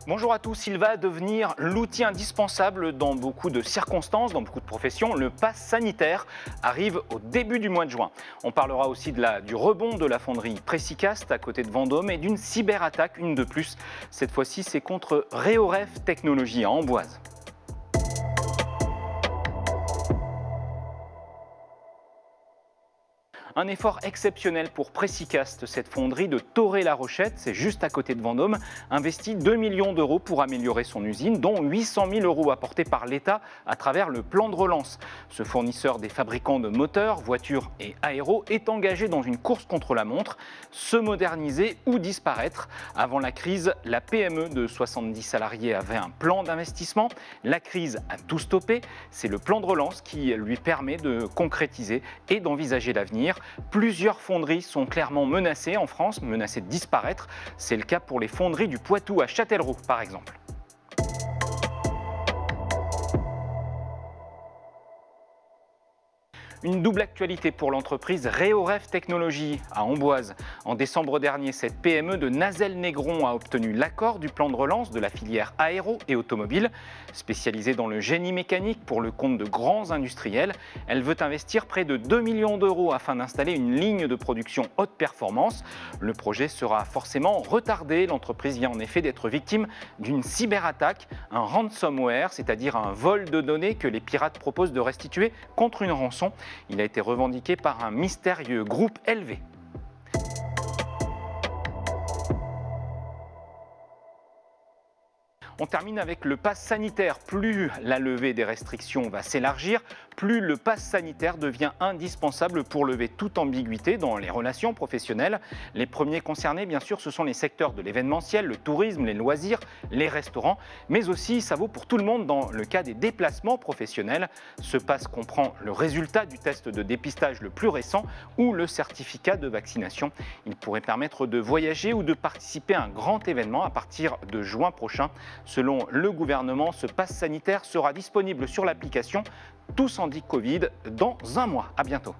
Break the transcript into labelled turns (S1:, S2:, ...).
S1: Bonjour à tous, il va devenir l'outil indispensable dans beaucoup de circonstances, dans beaucoup de professions. Le pass sanitaire arrive au début du mois de juin. On parlera aussi du rebond de la fonderie Precicast à côté de Vendôme et d'une cyberattaque, une de plus. Cette fois-ci, c'est contre Reoref Technologies à Amboise. Un effort exceptionnel pour Precicast, cette fonderie de Thoré-la-Rochette, c'est juste à côté de Vendôme, investit 2 millions d'euros pour améliorer son usine, dont 800 000 euros apportés par l'État à travers le plan de relance. Ce fournisseur des fabricants de moteurs, voitures et aéros est engagé dans une course contre la montre, se moderniser ou disparaître. Avant la crise, la PME de 70 salariés avait un plan d'investissement. La crise a tout stoppé. C'est le plan de relance qui lui permet de concrétiser et d'envisager l'avenir. Plusieurs fonderies sont clairement menacées en France, menacées de disparaître. C'est le cas pour les fonderies du Poitou à Châtellerault, par exemple. Une double actualité pour l'entreprise Reoref Technologies à Amboise. En décembre dernier, cette PME de Nazelles-Négron a obtenu l'accord du plan de relance de la filière aéro et automobile. Spécialisée dans le génie mécanique pour le compte de grands industriels, elle veut investir près de 2 millions d'euros afin d'installer une ligne de production haute performance. Le projet sera forcément retardé. L'entreprise vient en effet d'être victime d'une cyberattaque, un ransomware, c'est-à-dire un vol de données que les pirates proposent de restituer contre une rançon. Il a été revendiqué par un mystérieux groupe LV. On termine avec le pass sanitaire. Plus la levée des restrictions va s'élargir, plus le pass sanitaire devient indispensable pour lever toute ambiguïté dans les relations professionnelles. Les premiers concernés, bien sûr, ce sont les secteurs de l'événementiel, le tourisme, les loisirs, les restaurants, mais aussi ça vaut pour tout le monde dans le cas des déplacements professionnels. Ce pass comprend le résultat du test de dépistage le plus récent ou le certificat de vaccination. Il pourrait permettre de voyager ou de participer à un grand événement à partir de juin prochain. Selon le gouvernement, ce pass sanitaire sera disponible sur l'application Tous en dit Covid dans un mois. À bientôt.